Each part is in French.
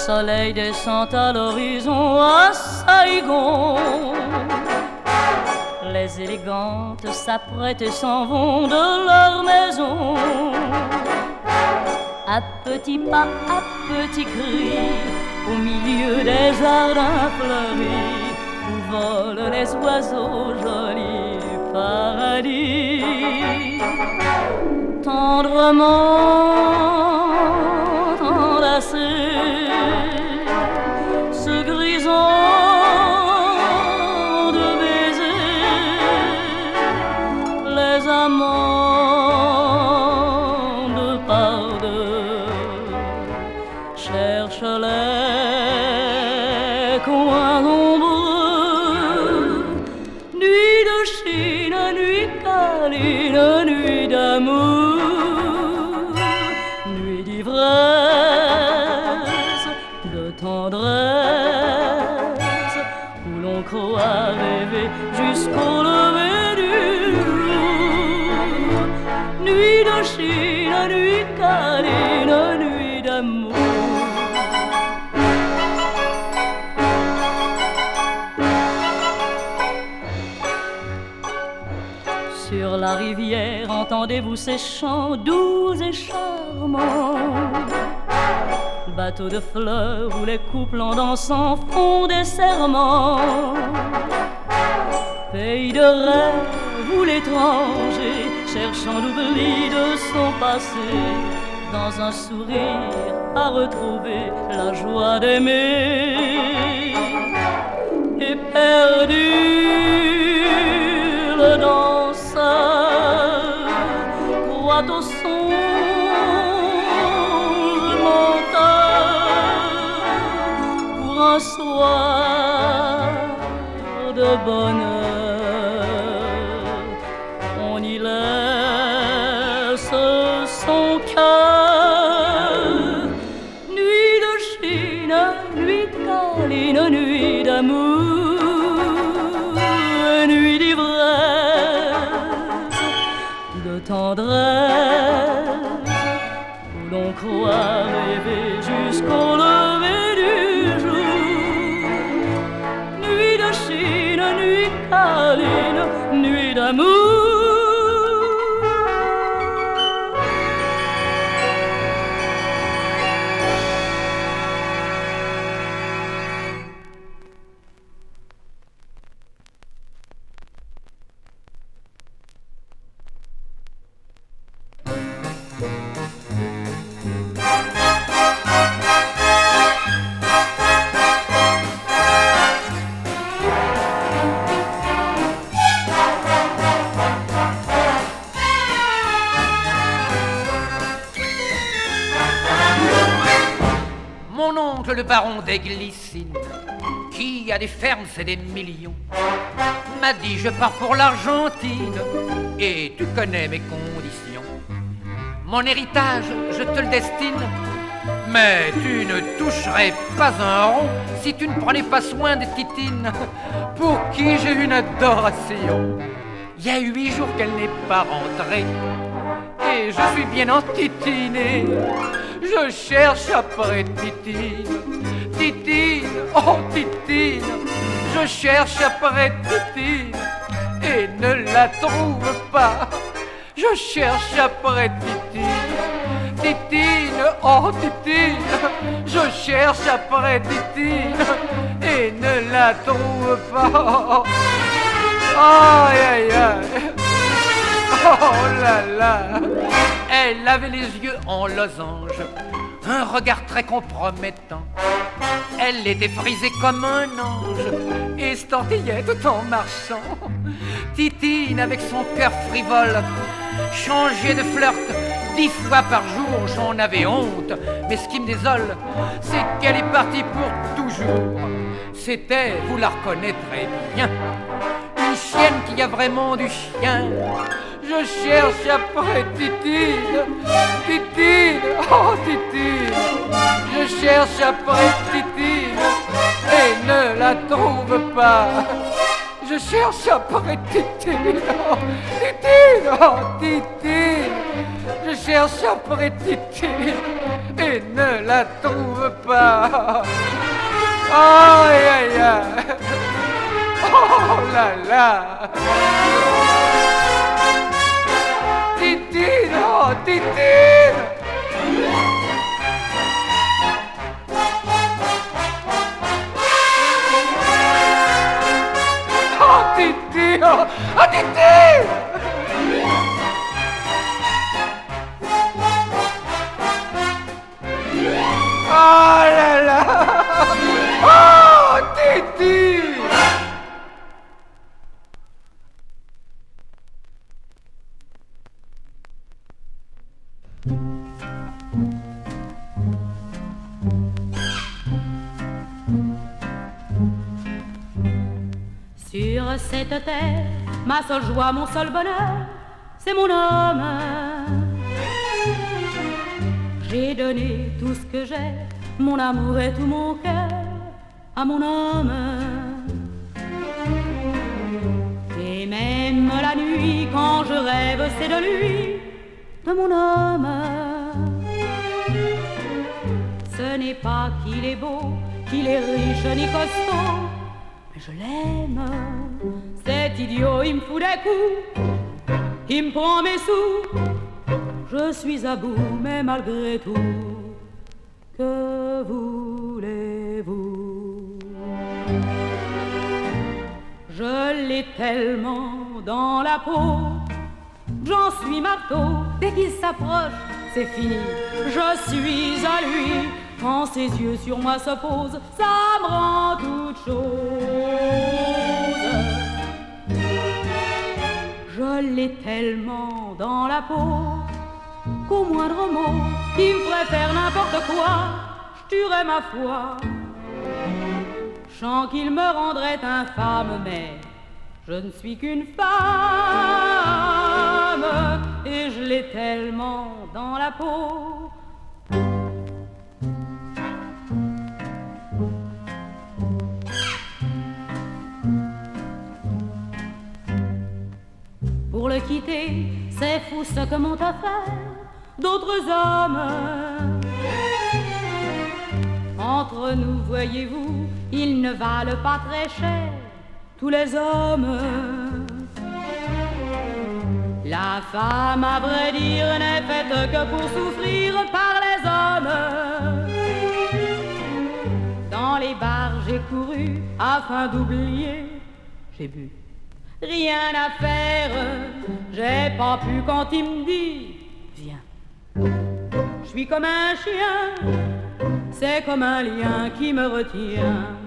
soleil descend à l'horizon à Saigon. Les élégantes s'apprêtent et s'en vont de leur maison. À petits pas, à petits cris, au milieu des jardins fleuris, où volent les oiseaux jolis paradis. Tendrement enlacés, ce grison de baisers, les amants de par deux cherchent les coins ombreux. Nuit de Chine, nuit câline, nuit d'amour, nuit d'ivresse, de tendresse, où l'on croit rêver jusqu'au lever du jour. Nuit de Chine, nuit câline, nuit d'amour. Sur la rivière, entendez-vous ces chants doux et charmants? Bateau de fleurs où les couples en dansant font des serments. Pays de rêve où l'étranger, cherchant l'oubli de son passé, dans un sourire a retrouvé la joie d'aimer. Et perdu le danseur croit au songe menteur pour un soir de bonheur. On y laisse son cœur. Nuit de Chine, nuit câline, nuit d'amour, nuit d'ivresse, de tendresse, où l'on croit rêver jusqu'au lever du jour. Nuit de Chine, nuit câline, nuit d'amour. Mon oncle le baron des Glycines, qui a des fermes, c'est des millions, m'a dit je pars pour l'Argentine et tu connais mes conditions. Mon héritage, je te le destine, mais tu ne toucherais pas un rond si tu ne prenais pas soin de Titine, pour qui j'ai une adoration. Il y a 8 jours qu'elle n'est pas rentrée et je suis bien entitiné. Je cherche après Titine, Titine, oh Titine. Je cherche après Titine et ne la trouve pas. Je cherche après Titine, Titine, oh Titine. Je cherche après Titine et ne la trouve pas. Aïe aïe aïe, oh là là. Elle avait les yeux en losange, un regard très compromettant. Elle était frisée comme un ange, estampillait tout en marchant. Titine avec son cœur frivole changeait de flirt 10 fois par jour. J'en avais honte, mais ce qui me désole, c'est qu'elle est partie pour toujours. C'était, vous la reconnaîtrez bien, une chienne qui a vraiment du chien. Je cherche après Titine, Titine, oh Titine. Je cherche après Titine et ne la trouve pas. Je cherche après Titine, oh Titine, oh Titine. Je cherche après Titine et et ne la trouve pas. Aïe aïe aïe. Oh là là. Titine, oh Titine. Oh Titine, oh Titine. Oh là là. Oh Titi. Sur cette terre, ma seule joie, mon seul bonheur, c'est mon homme. J'ai donné tout ce que j'ai, mon amour et tout mon cœur à mon homme. Et même la nuit, quand je rêve, c'est de lui, de mon homme. Ce n'est pas qu'il est beau, qu'il est riche ni costaud, mais je l'aime. Cet idiot, il me fout des coups, il me prend mes sous. Je suis à bout, mais malgré tout, que voulez-vous? Je l'ai tellement dans la peau, j'en suis marteau. Dès qu'il s'approche, c'est fini, je suis à lui. Quand ses yeux sur moi se posent, ça me rend toute chose. Je l'ai tellement dans la peau qu'au moindre mot, il me ferait faire n'importe quoi, je tuerais ma foi. Je sens qu'il me rendrait infâme, mais je ne suis qu'une femme, et je l'ai tellement dans la peau. Pour le quitter, c'est fou ce que m'ont à faire d'autres hommes. Entre nous, voyez-vous, ils ne valent pas très cher, tous les hommes. La femme, à vrai dire, n'est faite que pour souffrir par les hommes. Dans les bars, j'ai couru afin d'oublier, j'ai bu. Rien à faire, j'ai pas pu quand il me dit viens. Je suis comme un chien, c'est comme un lien qui me retient,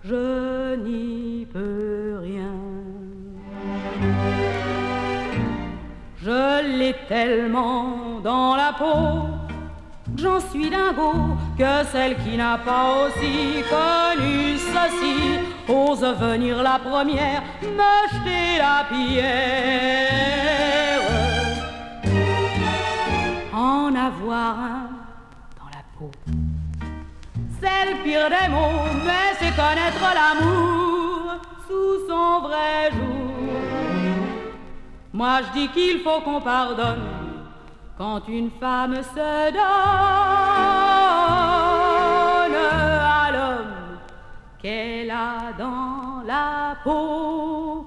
je n'y peux rien. Je l'ai tellement dans la peau, j'en suis dingo, que celle qui n'a pas aussi connu ceci ose venir la première me jeter la pierre. En avoir un dans la peau, c'est le pire des mots, mais c'est connaître l'amour sous son vrai jour. Moi je dis qu'il faut qu'on pardonne quand une femme se donne à l'homme qu'elle a dans la peau.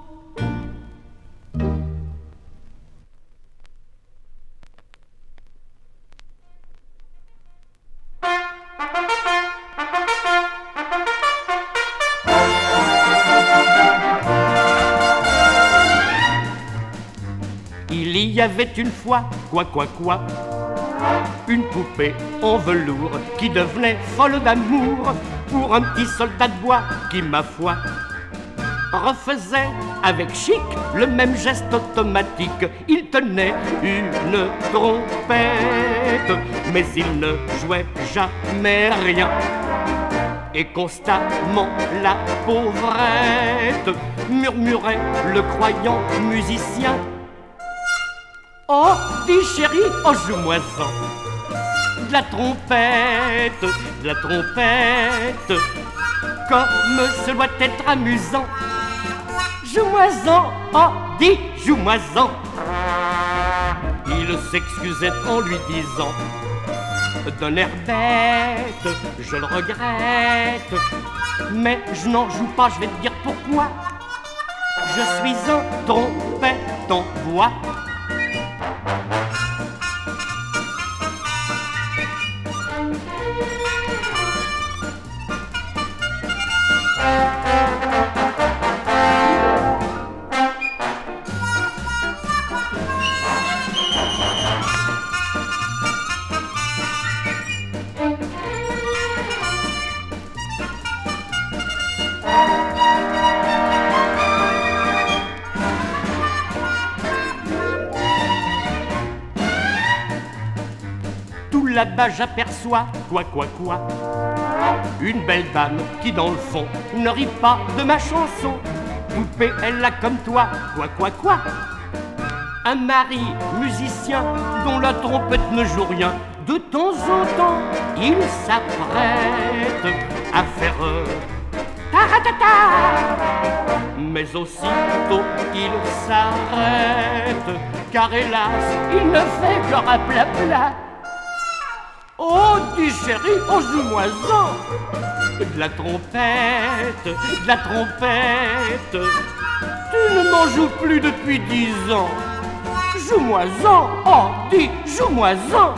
Il y avait une fois, quoi, une poupée en velours qui devenait folle d'amour pour un petit soldat de bois qui, ma foi, refaisait avec chic le même geste automatique. Il tenait une trompette, mais il ne jouait jamais rien. Et constamment la pauvrette murmurait le croyant musicien. Oh, dis chérie, oh joue-moi-en de la trompette, comme ce doit être amusant. Joue-moi-en, oh, dis, joue-moi-en. Il s'excusait en lui disant d'un air bête, je le regrette. Mais je n'en joue pas, je vais te dire pourquoi. Je suis un trompette en bois. Tout là-bas j'aperçois, quoi, une belle dame qui dans le fond ne rit pas de ma chanson. Poupée, elle a comme toi, quoi, un mari musicien dont la trompette ne joue rien. De temps en temps, il s'apprête à faire ta-ra-ta-ta. Mais aussitôt il s'arrête, car hélas, il ne fait que rapla-pla. Oh, dis chéri, oh, joue-moi-en de la trompette, de la trompette. Tu ne m'en joues plus depuis 10 ans. Joue-moi-en, oh, dis, joue-moi-en.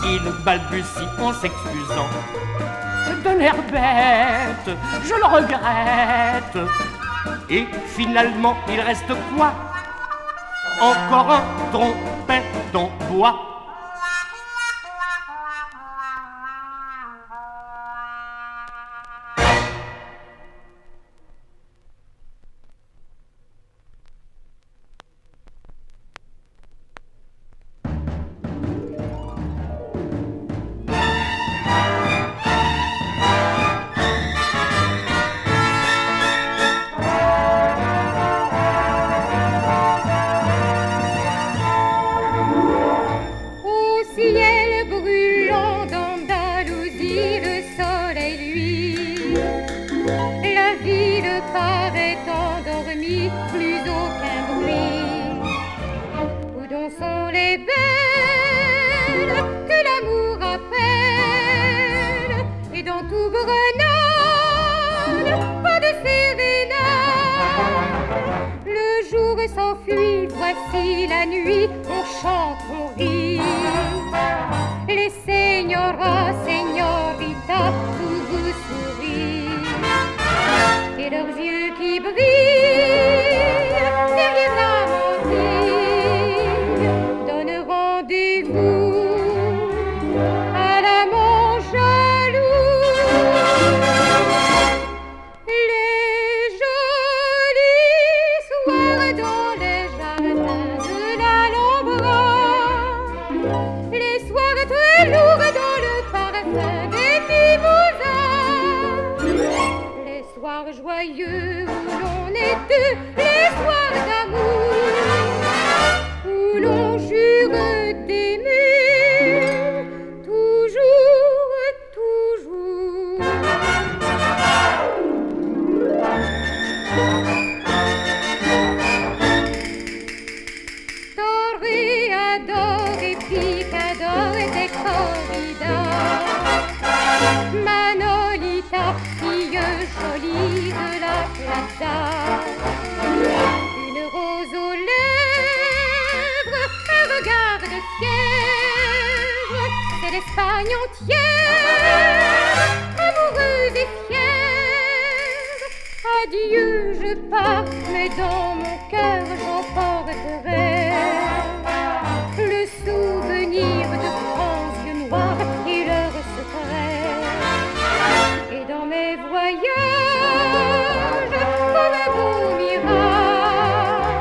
Il balbutie en s'excusant. D'un air bête, je le regrette. Et finalement, il reste quoi? Encore un trompette en bois. S'enfuit, voici la nuit, on chante, on rit. Les señoras, señoritas, tous vous sourient. Et leurs yeux qui brillent derrière la mantille donnent rendez-vous à l'amant jaloux. Les jolis soirs dans les jardins de l'Alhambra, les soirs très lourds dans le parfum des mimosas, les soirs joyeux où l'on est deux, les soirs d'amour où l'on jure d'aimer toujours, toujours. Toréador et picador et corrida, Manolita, fille jolie de la plaza, une rose aux lèvres, un regard de fièvre, c'est l'Espagne entière, amoureuse et fière. Adieu, je pars, mais dans mon cœur j'emporterai le souvenir de grands yeux noirs et leurs secrets. Et dans mes voyages, comme un beau mirage,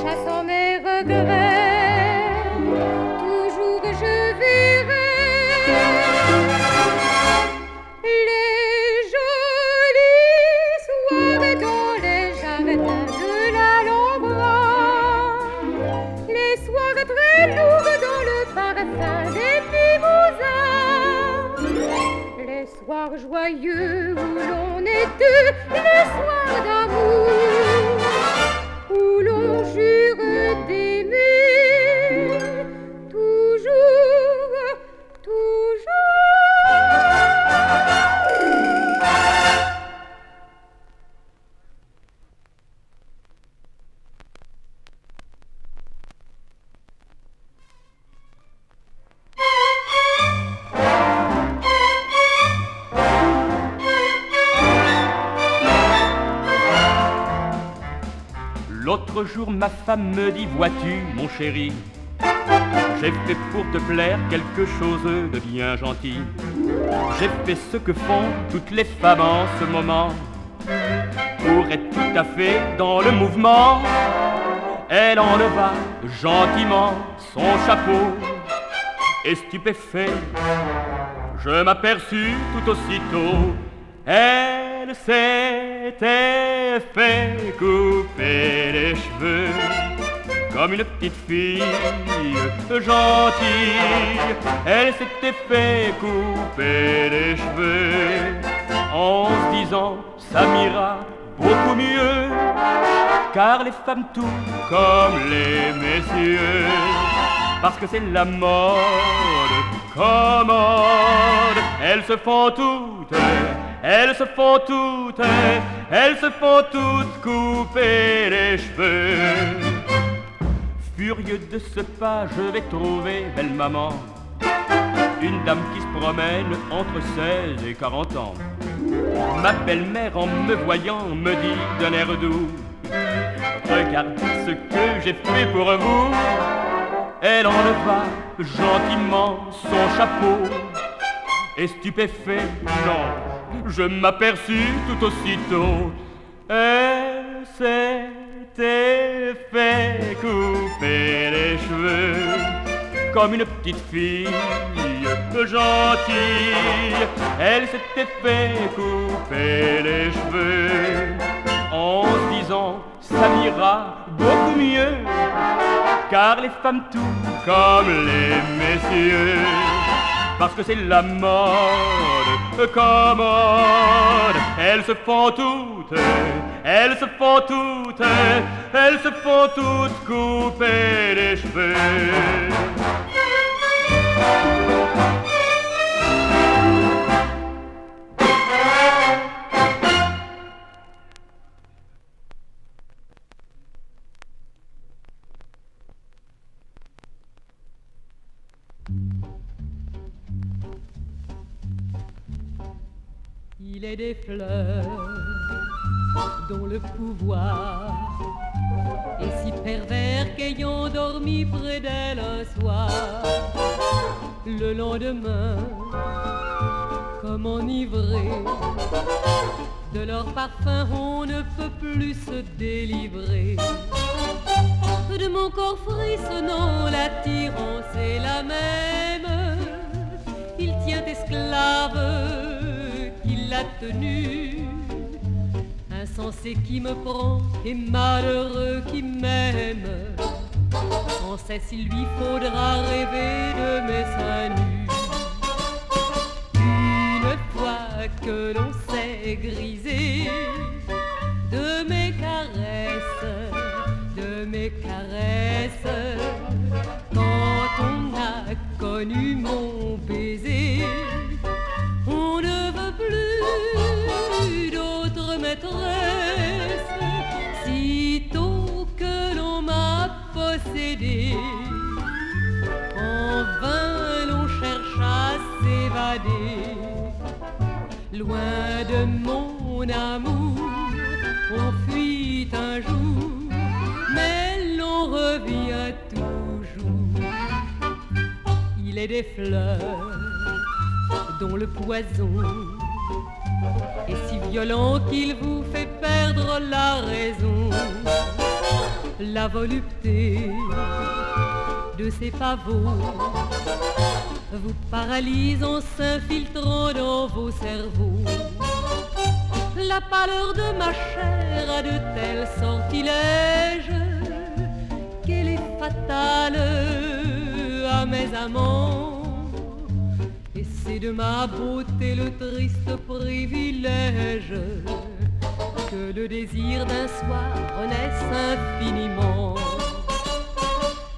chassant mes regrets, toujours je verrai les jolis soirs dans les jardins de l'Alhambra, les soirs très lourds dans le parfum des mimosas, les soirs joyeux où l'on est deux, les soirs d'amour où l'on jure d'aimer toujours, L'autre jour, ma femme me dit, vois-tu, mon chéri, j'ai fait pour te plaire quelque chose de bien gentil. J'ai fait ce que font toutes les femmes en ce moment. Pour être tout à fait dans le mouvement, elle enleva gentiment son chapeau. Et stupéfait, je m'aperçus tout aussitôt, elle s'était fait couper les cheveux comme une petite fille gentille. Elle s'était fait couper les cheveux en se disant ça m'ira beaucoup mieux, car les femmes tout comme les messieurs, parce que c'est la mode commode, elles se font toutes, elles se font toutes, elles se font toutes couper les cheveux. Furieux de ce pas, je vais trouver belle maman, une dame qui se promène entre 16 et 40 ans. Ma belle-mère, en me voyant, me dit d'un air doux, regardez ce que j'ai fait pour vous. Elle enleva gentiment son chapeau, et stupéfait, non, je m'aperçus tout aussitôt, elle s'était fait couper les cheveux comme une petite fille gentille. Elle s'était fait couper les cheveux en se disant ça m'ira beaucoup mieux, car les femmes tout comme les messieurs, parce que c'est la mode commode, elles se font toutes, elles se font toutes, elles se font toutes couper les cheveux. Il est des fleurs dont le pouvoir est si pervers qu'ayant dormi près d'elle un soir, le lendemain, comme enivré de leur parfum, on ne peut plus se délivrer. De mon corps frissonnant, l'attirance est la même. Il tient esclave qui l'a tenu, insensé qui me prend et malheureux qui m'aime. Sans cesse il lui faudra rêver de mes seins nus. Une fois que l'on s'est grisé de mes caresses, de mes caresses, quand on a connu mon baiser, on ne veut plus d'autre maîtresse. Sitôt que l'on m'a possédé, en vain l'on cherche à s'évader. Loin de mon amour, on fuit un jour, mais l'on revient toujours. Il est des fleurs dont le poison est si violent qu'il vous fait perdre la raison. La volupté de ces pavots vous paralyse en s'infiltrant dans vos cerveaux. La pâleur de ma chair a de tels sortilèges qu'elle est fatale à mes amants. Et c'est de ma beauté le triste privilège que le désir d'un soir renaisse infiniment.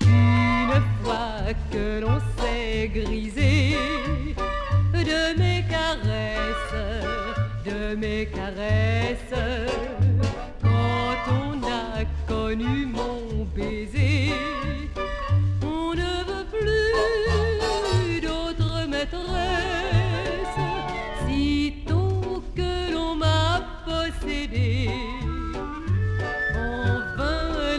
Une fois que l'on s'est grisé de mes caresses, de mes caresses, quand on a connu mon baiser, on ne veut plus d'autre maîtresse. Sitôt que l'on m'a possédé, en vain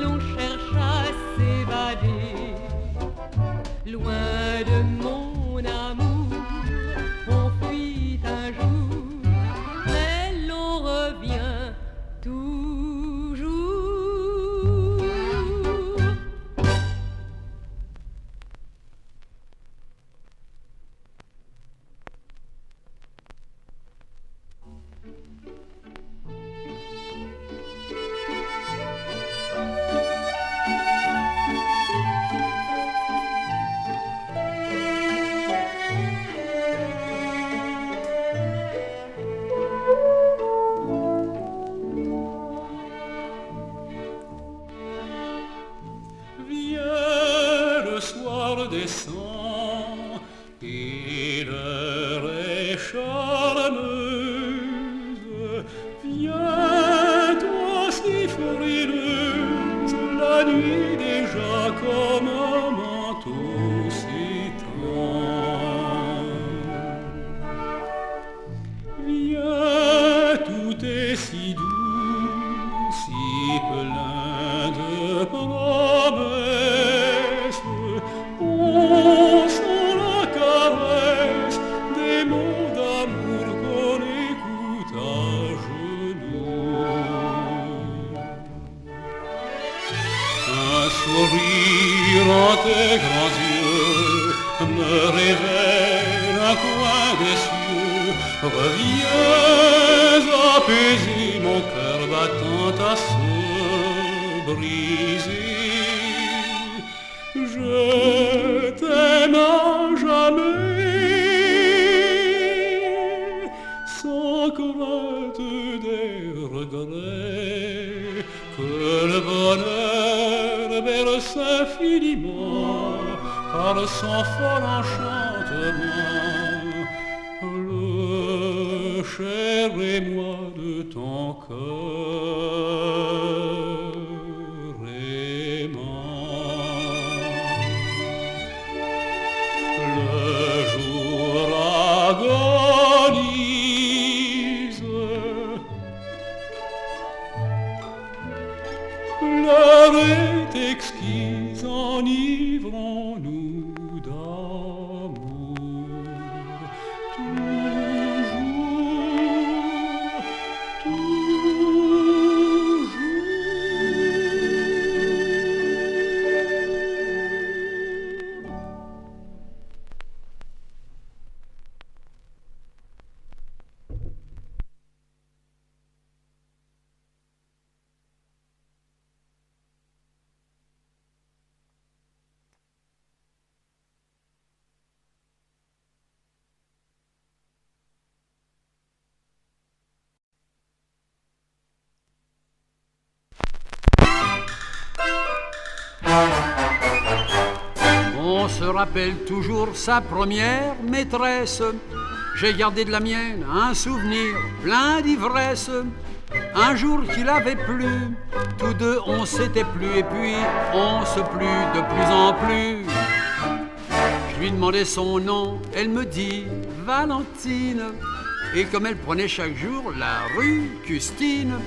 si doux, si plein de promesses. On sent la caresse des mots d'amour qu'on écoute à genoux. Un sourire en tes grands yeux me révèle un coin des cieux. Reviens apaiser mon cœur battant à se briser. Je t'aime à jamais, sans crainte des regrets, que le bonheur berce infiniment par son fol enchantement le cher émoi de ton cœur aimant. Le jour agonise, l'heure est exquise, enivrons-nous d'amour. On se rappelle toujours sa première maîtresse. J'ai gardé de la mienne un souvenir plein d'ivresse. Un jour qu'il avait plu, tous deux on s'était plu et puis on se plut de plus en plus. Je lui demandais son nom, elle me dit Valentine. Et comme elle prenait chaque jour la rue Custine,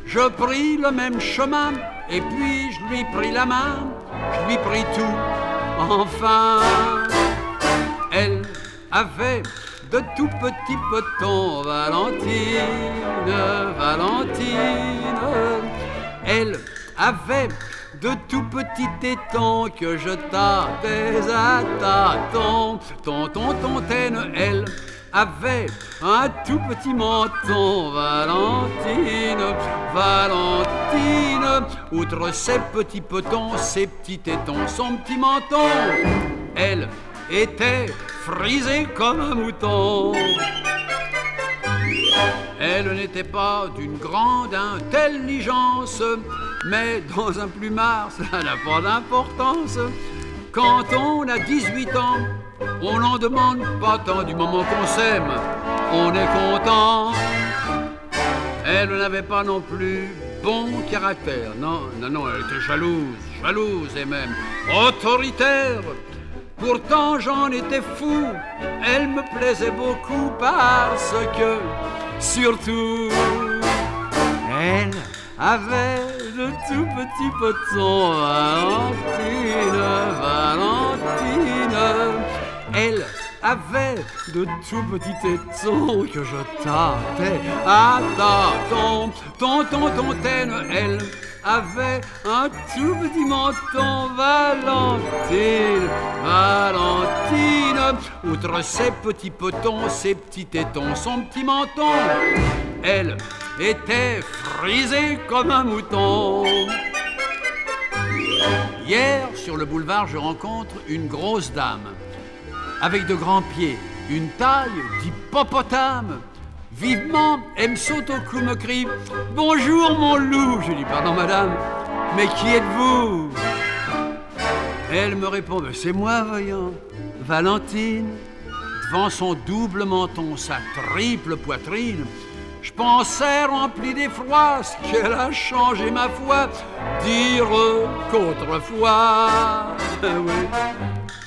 je pris le même chemin et puis je lui pris la main, je lui pris tout. Enfin, elle avait de tout petits petons, Valentine, Valentine. Elle avait de tout petits tétons que je tâtais à tâtons. Tonton, tontaine, elle avait un tout petit menton, Valentine, Valentine. Outre ses petits petons, ses petits tétons, son petit menton, elle était frisée comme un mouton. Elle n'était pas d'une grande intelligence, mais dans un plumard, ça n'a pas d'importance. Quand on a 18 ans, on n'en demande pas tant. Du moment qu'on s'aime, on est content. Elle n'avait pas non plus bon caractère. Non, non, non, elle était jalouse, jalouse et même autoritaire. Pourtant j'en étais fou, elle me plaisait beaucoup parce que, surtout, elle avait de tout petits petons, Valentine, Valentine. Elle avait de tout petits tétons que je tâtais à tâtons. Tonton, tontaine, elle avait un tout petit menton, Valentine, Valentine. Outre ses petits petons, ses petits tétons, son petit menton, elle était frisée comme un mouton. Hier, sur le boulevard, je rencontre une grosse dame, avec de grands pieds, une taille d'hippopotame. Vivement, elle me saute au cou, me crie « Bonjour mon loup !» Je dis « Pardon madame, mais qui êtes-vous » Elle me répond « C'est moi, voyons, Valentine !» Devant son double menton, sa triple poitrine, je pensais rempli d'effroi, ce qu'elle a changé ma foi, dire qu'autrefois, oui,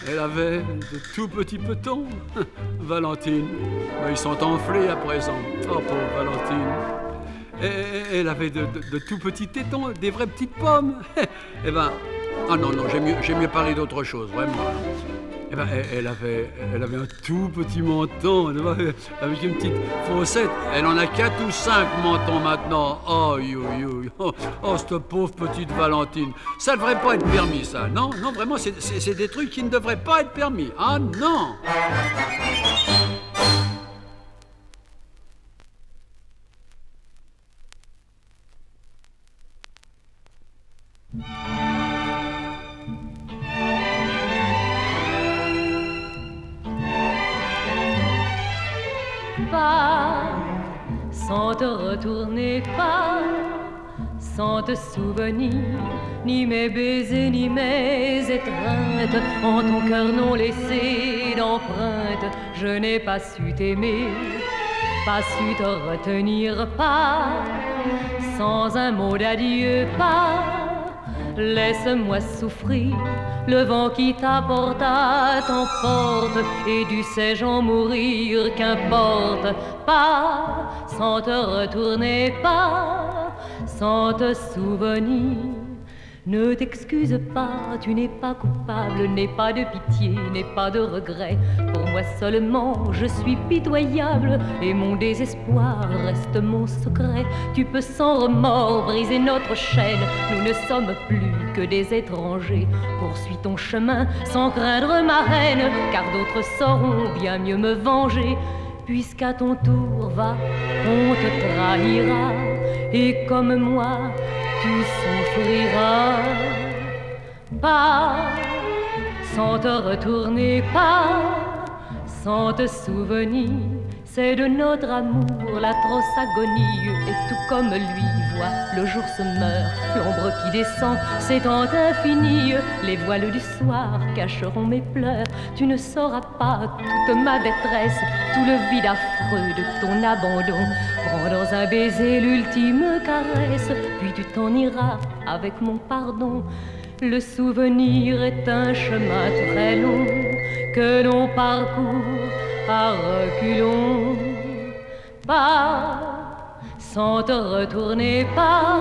elle avait de tout petits petons, Valentine, mais ils sont enflés à présent, oh pauvre Valentine. Et elle avait de tout petits tétons, des vraies petites pommes. Eh ben, ah non, j'ai mieux parlé d'autre chose, vraiment. Eh ben, elle avait un tout petit menton, avec une petite fossette. Elle en a 4 ou 5 mentons maintenant. Oh, oh, cette pauvre petite Valentine. Ça devrait pas être permis, ça. Non, vraiment, c'est des trucs qui ne devraient pas être permis. Ah non! Pas, sans te retourner pas, sans te souvenir, ni mes baisers, ni mes étreintes, en ton cœur non laissé d'empreinte, je n'ai pas su t'aimer, pas su te retenir pas, sans un mot d'adieu pas, laisse-moi souffrir. Le vent qui t'apporta t'emporte, et du sais-je en mourir, qu'importe. Pas, sans te retourner pas, sans te souvenir. Ne t'excuse pas, tu n'es pas coupable, n'aie pas de pitié, n'aie pas de regret. Pour moi seulement, je suis pitoyable, et mon désespoir reste mon secret. Tu peux sans remords briser notre chaîne, nous ne sommes plus que des étrangers. Poursuis ton chemin sans craindre ma haine, car d'autres sauront bien mieux me venger. Puisqu'à ton tour va, on te trahira, et comme moi, tu souffriras. Pas, sans te retourner pas, sans te souvenir, c'est de notre amour l'atroce agonie. Et tout comme lui voit, le jour se meurt, l'ombre qui descend s'étend infini. Les voiles du soir cacheront mes pleurs. Tu ne sauras pas toute ma détresse, tout le vide affreux de ton abandon. Prends dans un baiser l'ultime caresse, puis tu t'en iras avec mon pardon. Le souvenir est un chemin très long que l'on parcourt à reculons. Pas, sans te retourner pas,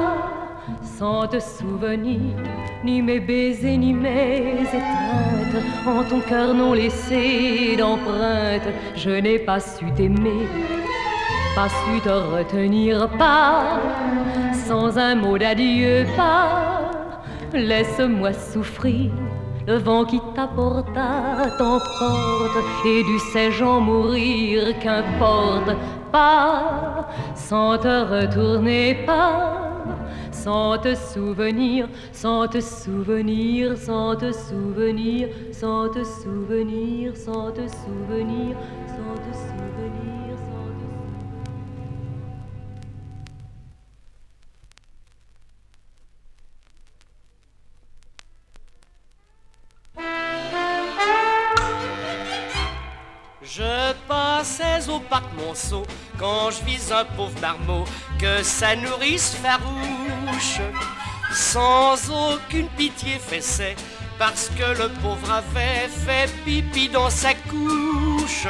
sans te souvenir, ni mes baisers, ni mes étreintes, en ton cœur non laissé d'empreinte, je n'ai pas su t'aimer, pas su te retenir pas, sans un mot d'adieu pas, laisse-moi souffrir. Le vent qui t'apporta t'emporte, et du sais-je en mourir, qu'importe. Pas, sans te retourner pas, sans te souvenir, sans te souvenir, sans te souvenir, sans te souvenir, sans te souvenir, sans te souvenir, sans te souvenir. Je passais au parc Monceau quand je vis un pauvre marmot que sa nourrice farouche, sans aucune pitié fessait, parce que le pauvre avait fait pipi dans sa couche.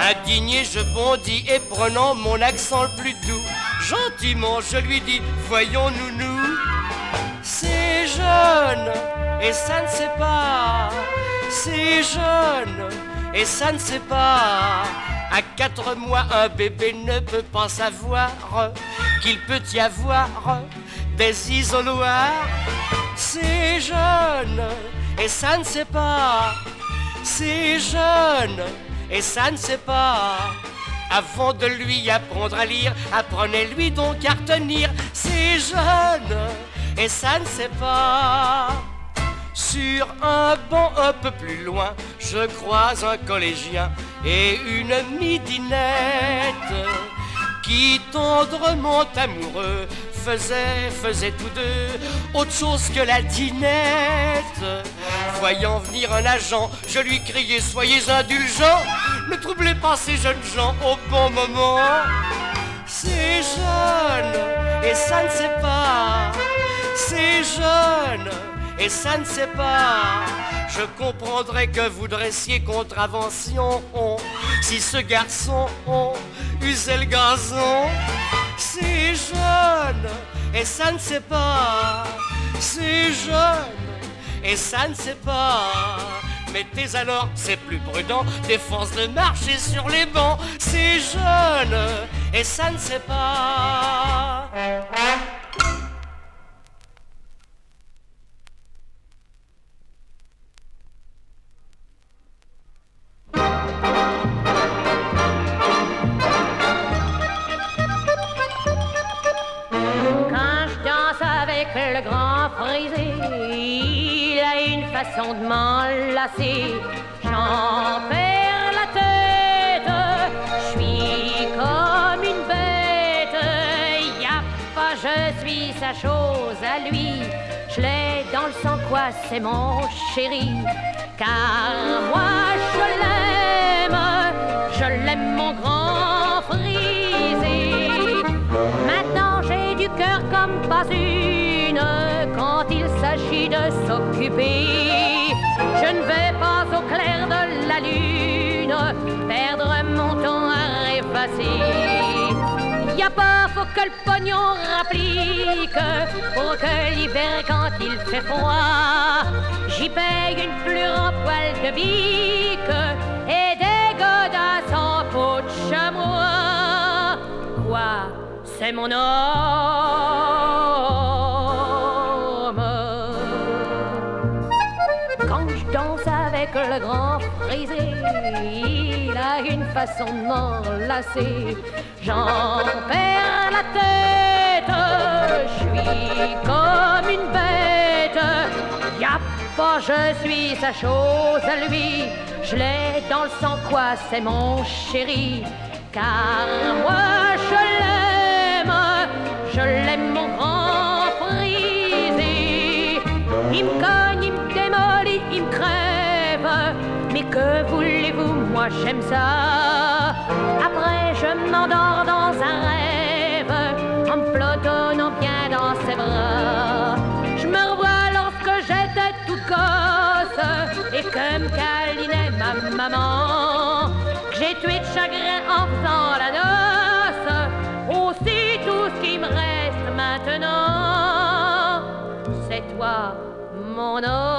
Indigné, je bondis et prenant mon accent le plus doux, gentiment je lui dis, voyons nounou, c'est jeune et ça ne sait pas, c'est jeune et ça ne sait pas. À 4 mois, un bébé ne peut pas savoir qu'il peut y avoir des isoloirs. C'est jeune et ça ne sait pas. C'est jeune et ça ne sait pas. Avant de lui apprendre à lire, apprenez-lui donc à retenir. C'est jeune et ça ne sait pas. Sur un banc un peu plus loin, je croise un collégien et une midinette qui tendrement amoureux faisaient tous deux autre chose que la dinette. Voyant venir un agent, je lui criai, soyez indulgents, ne troublez pas ces jeunes gens au bon moment. C'est jeune et ça ne sait pas, c'est jeune et ça ne sait pas. Je comprendrais que vous dressiez contravention si ce garçon usait le gazon. C'est jeune et ça ne sait pas. C'est jeune et ça ne sait pas. Mais t'es alors, c'est plus prudent, défense de marcher sur les bancs. C'est jeune et ça ne sait pas. Quand je danse avec le grand frisé, il a une façon de m'enlacer. J'en perds la tête, je suis comme une bête. Y'a pas, je suis sa chose à lui. Je l'ai dans le sang, quoi, c'est mon chéri. Car moi je l'aime mon grand frisé. Maintenant j'ai du cœur comme pas une quand il s'agit de s'occuper. Je ne vais pas au clair de la lune perdre mon temps à rêvasser. Y a pas, faut que le pognon rapplique pour que l'hiver quand il fait froid, j'y paye une fleur en poil de bique et des godasses en peau de chamois. Quoi? C'est mon homme. Quand je danse avec le grand frisé, il a une façon de m'enlacer. J'en perds la tête, je suis comme une bête. Y'a pas, je suis sa chose à lui. Je l'ai dans le sang, quoi, c'est mon chéri. Car moi je l'aime mon grand frisé. Il me cogne, il me démolit, il me crève. Mais que voulez-vous, moi j'aime ça. Après je m'endors dans un rêve en me pelotonnant bien dans ses bras. Je me revois lorsque j'étais toute gosse et que me câlinait ma maman. Que j'ai tué de chagrin en faisant la noce. Aussi tout ce qui me reste maintenant, c'est toi, mon homme.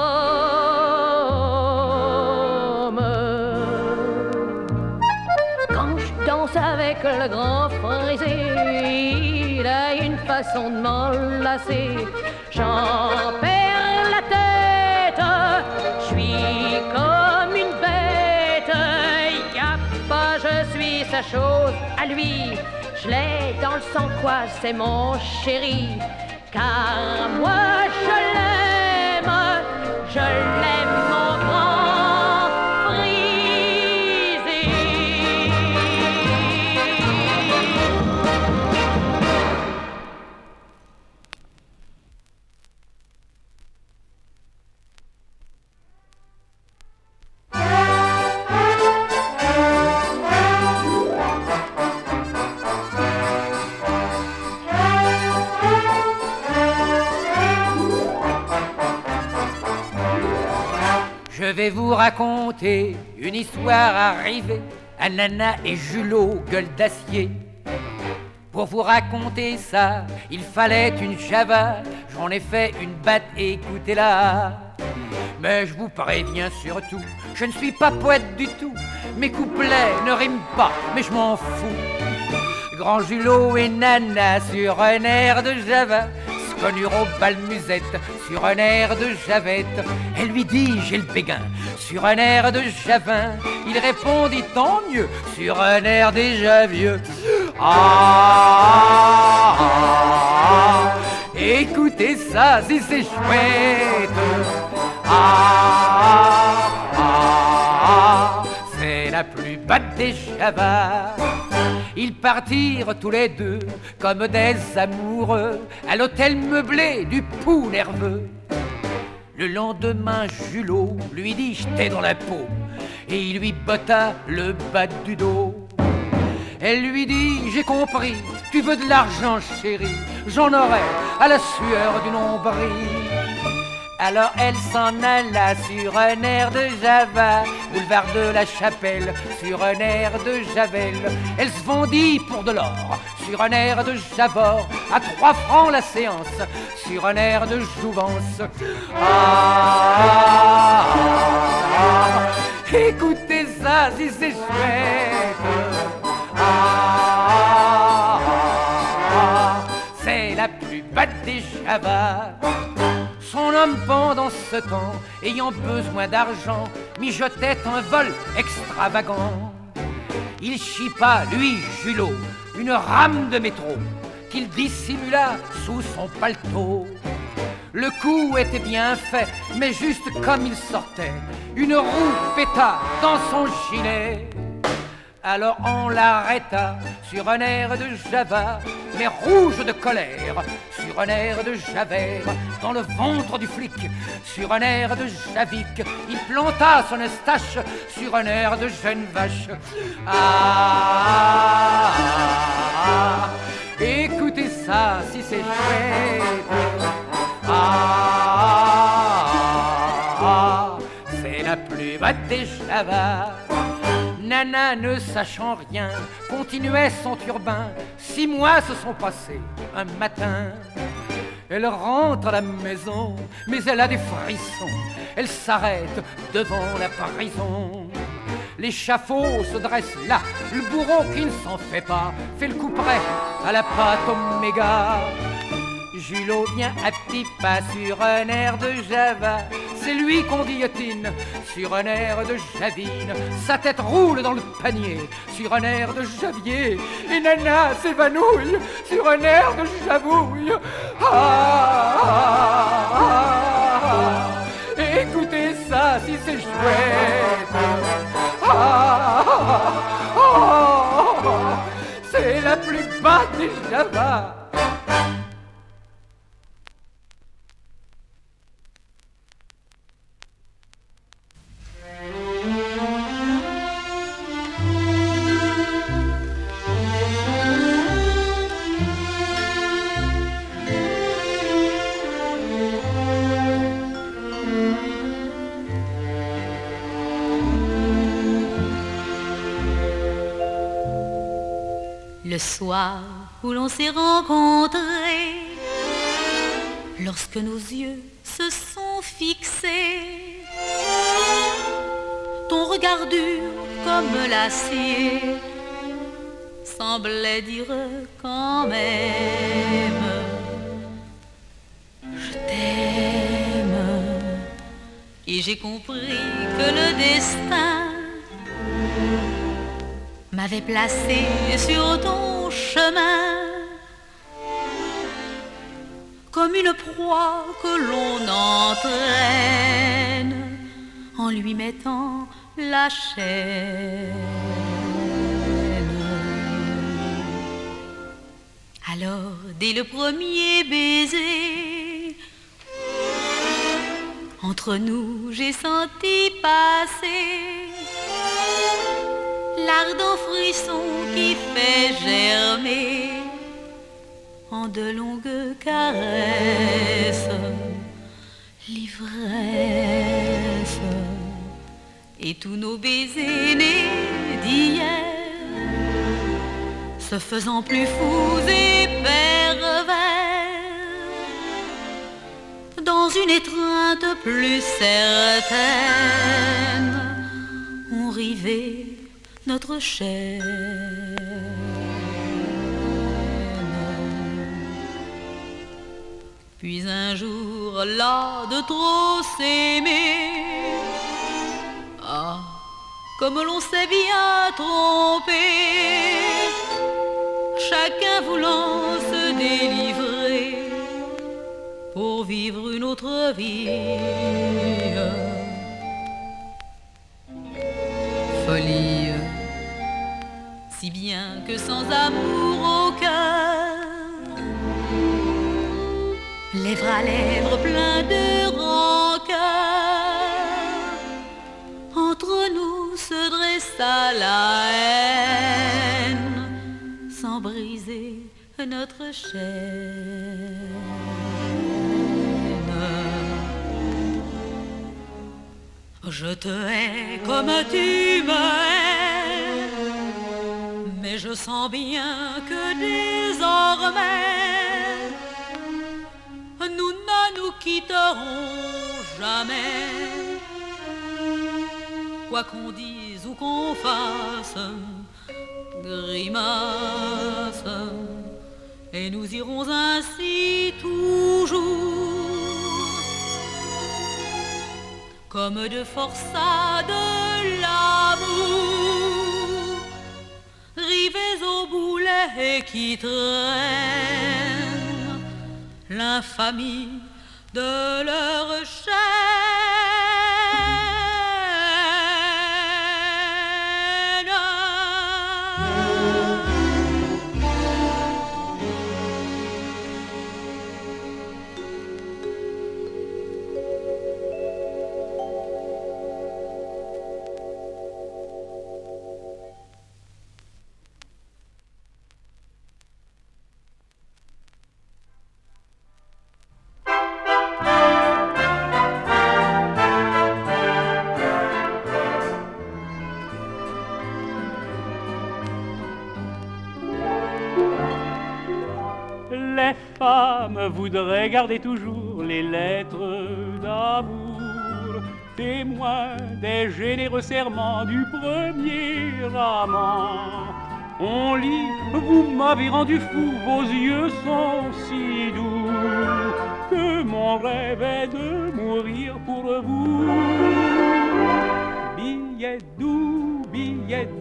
Quand je danse avec le grand frisé, il a une façon de m'enlacer. J'en perds la tête, je suis comme une bête. Y'a pas, je suis sa chose à lui. Je l'ai dans le sang, quoi, c'est mon chéri. Car moi je l'aime mon grand frisé. Je vais vous raconter une histoire arrivée à Nana et Julot, gueule d'acier. Pour vous raconter ça, il fallait une java. J'en ai fait une batte, écoutez-la. Mais je vous préviens surtout, je ne suis pas poète du tout. Mes couplets ne riment pas, mais je m'en fous. Grand Julot et Nana sur un air de java connurent au bal musette sur un air de javette. Elle lui dit j'ai le béguin sur un air de javin. Il répondit tant mieux sur un air déjà vieux. Ah, ah, écoutez ça si c'est chouette. Ah, ah, c'est la plus batte des javas. Ils partirent tous les deux comme des amoureux à l'hôtel meublé du Pou nerveux. Le lendemain, Julot lui dit j'étais dans la peau et il lui botta le bas du dos. Elle lui dit j'ai compris, tu veux de l'argent chérie, j'en aurai à la sueur du nombril. Alors elle s'en alla sur un air de Java, boulevard de la Chapelle, sur un air de Javel. Elle se vendit pour de l'or sur un air de Javor, à 3 francs la séance, sur un air de jouvence. Écoutez ça si c'est chouette. C'est la plus batte des Javas. Son homme pendant ce temps, ayant besoin d'argent, mijotait un vol extravagant. Il chipa, lui, Julot, une rame de métro qu'il dissimula sous son paletot. Le coup était bien fait, mais juste comme il sortait, une roue péta dans son gilet. Alors on l'arrêta sur un air de Java, mais rouge de colère, sur un air de Javert, dans le ventre du flic, sur un air de Javic, il planta son eustache sur un air de jeune vache. Écoutez ça si c'est chouette. C'est la plus batte des Javas. Nana, ne sachant rien, continuait son turbin. 6 mois se sont passés un matin. Elle rentre à la maison, mais elle a des frissons. Elle s'arrête devant la prison. L'échafaud se dresse là, le bourreau qui ne s'en fait pas fait le coup près à la patte oméga. Julot vient à petits pas sur un air de Java. C'est lui qu'on guillotine sur un air de Javine. Sa tête roule dans le panier sur un air de Javier. Et Nana s'évanouille sur un air de Javouille. Écoutez ça si c'est chouette. C'est la plus batte des Javas. Le soir où l'on s'est rencontrés, lorsque nos yeux se sont fixés, ton regard dur comme l'acier semblait dire quand même je t'aime. Et j'ai compris que le destin m'avait placé sur ton chemin comme une proie que l'on entraîne en lui mettant la chaîne. Alors dès le premier baiser, entre nous j'ai senti passer l'ardent frisson qui fait germer en de longues caresses l'ivresse. Et tous nos baisers nés d'hier, se faisant plus fous et pervers, dans une étreinte plus certaine, ont rivé notre chaîne. Puis un jour, là de trop s'aimer, ah, comme l'on s'est bien trompé, chacun voulant se délivrer pour vivre une autre vie. Folie, si bien que sans amour au cœur, lèvre à lèvre plein de rancœur, entre nous se dressa la haine, sans briser notre chaîne. Je te hais comme tu me hais, Mais je sens bien que désormais nous ne nous quitterons jamais. Quoi qu'on dise ou qu'on fasse, grimace, et nous irons ainsi toujours, comme deux forçats de l'amour, rivés au boulet qui traînent l'infamie de leur chaîne. Les femmes voudraient garder toujours les lettres d'amour, témoins des généreux serments du premier amant. On lit, vous m'avez rendu fou, vos yeux sont si doux, que mon rêve est de mourir pour vous. Billet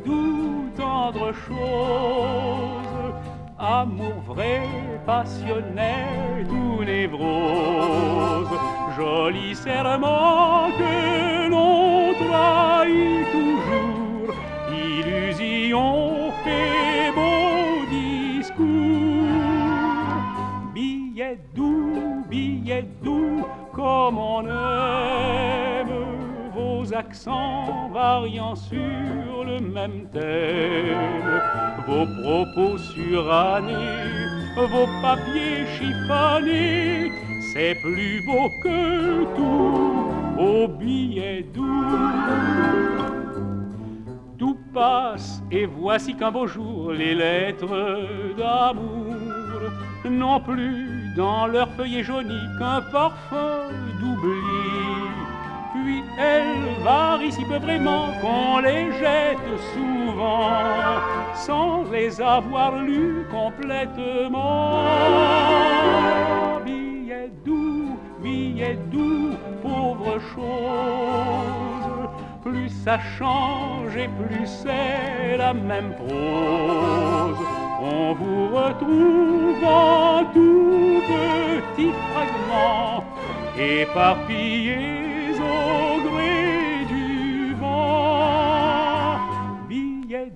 doux, tendre chose, amour vrai, passionné, tout névrose, joli serment que l'on trahit toujours, illusion et beau discours. Billet doux, comme on aime, vos accents variant sur le même thème, vos propos surannés, vos papiers chiffonnés, c'est plus beau que tout, ô billet doux. Tout passe et voici qu'un beau jour les lettres d'amour n'ont plus dans leur feuillet jauni qu'un parfum d'oubli. Puis elles varient si peu vraiment qu'on les jette souvent sans les avoir lues complètement. Billet doux, pauvre chose, plus ça change et plus c'est la même prose. On vous retrouve en tout petits fragments, éparpillés au gré du vent. Billet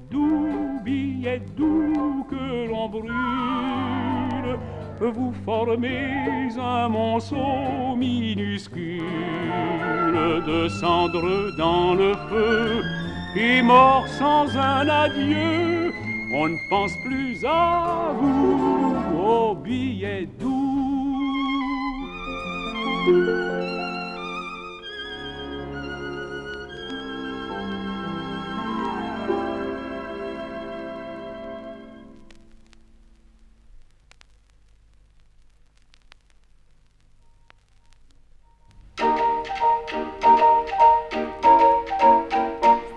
doux que l'on brûle, vous formez un monceau minuscule de cendres dans le feu, et mort sans un adieu, on ne pense plus à vous, ô billet doux.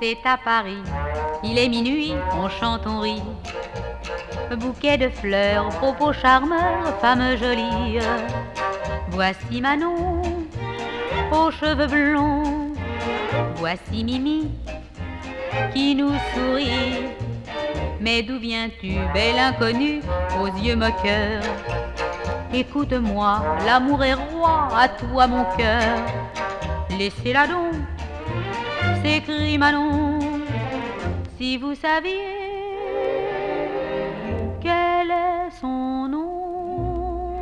C'est à Paris, il est minuit, on chante, on rit. Bouquet de fleurs, propos charmeurs, femme jolie. Voici Manon, aux cheveux blonds. Voici Mimi, qui nous sourit. Mais d'où viens-tu, belle inconnue, aux yeux moqueurs? Écoute-moi, l'amour est roi, à toi mon cœur. Laissez-la donc, s'écrie Manon, si vous saviez quel est son nom.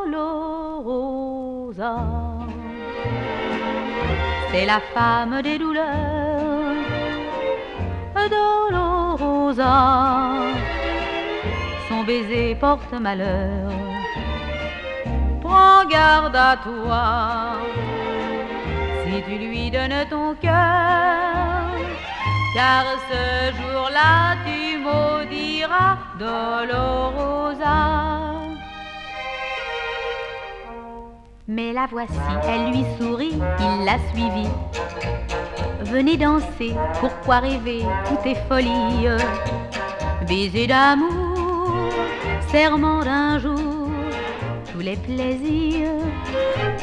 Dolorosa, c'est la femme des douleurs. Dolorosa, son baiser porte malheur. Prends garde à toi, si tu lui donnes ton cœur, car ce jour-là tu maudiras Dolorosa. Mais la voici, elle lui sourit, il l'a suivie. Venez danser, pourquoi rêver, tout est folie. Baiser d'amour, serment d'un jour, tous les plaisirs,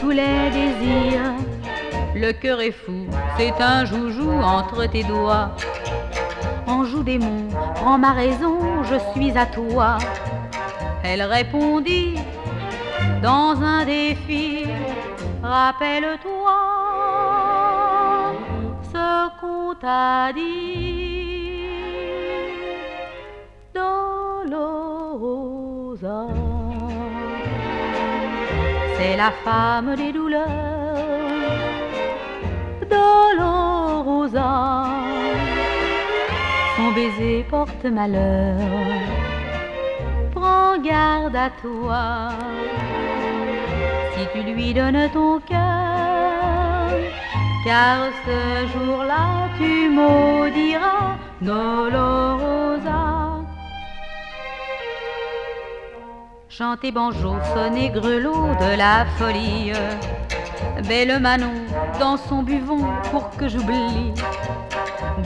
tous les désirs. Le cœur est fou, c'est un joujou entre tes doigts. Anjou démon, prends ma raison, je suis à toi. Elle répondit dans un défi, rappelle-toi ce qu'on t'a dit, Dolorosa. C'est la femme des douleurs, Dolorosa. Son baiser porte malheur, prends garde à toi. Si tu lui donnes ton cœur, car ce jour-là tu maudiras Dolorosa. Chantez banjo, sonnez grelot de la folie. Belle Manon dans son buvon pour que j'oublie.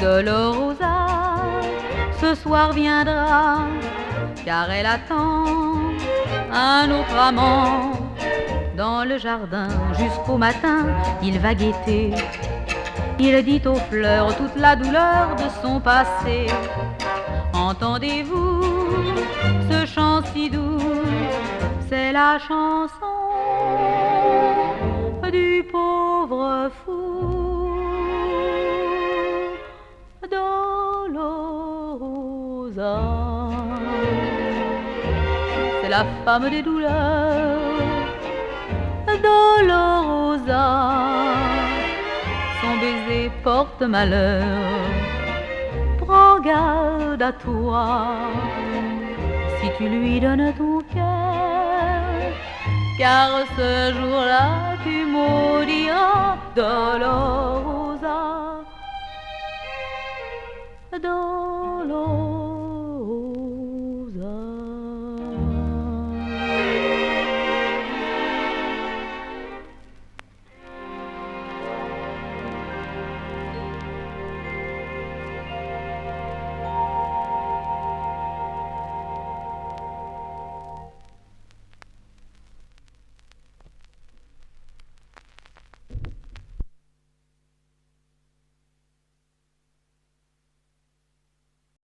Dolorosa, ce soir viendra, car elle attend un autre amant. Dans le jardin, jusqu'au matin, il va guetter. Il dit aux fleurs toute la douleur de son passé. Entendez-vous ce chant si doux? C'est la chanson du pauvre fou. Dolorosa, c'est la femme des douleurs. Dolorosa, son baiser porte malheur. Prends garde à toi, si tu lui donnes ton cœur, car ce jour-là tu maudiras Dolorosa. Dolorosa.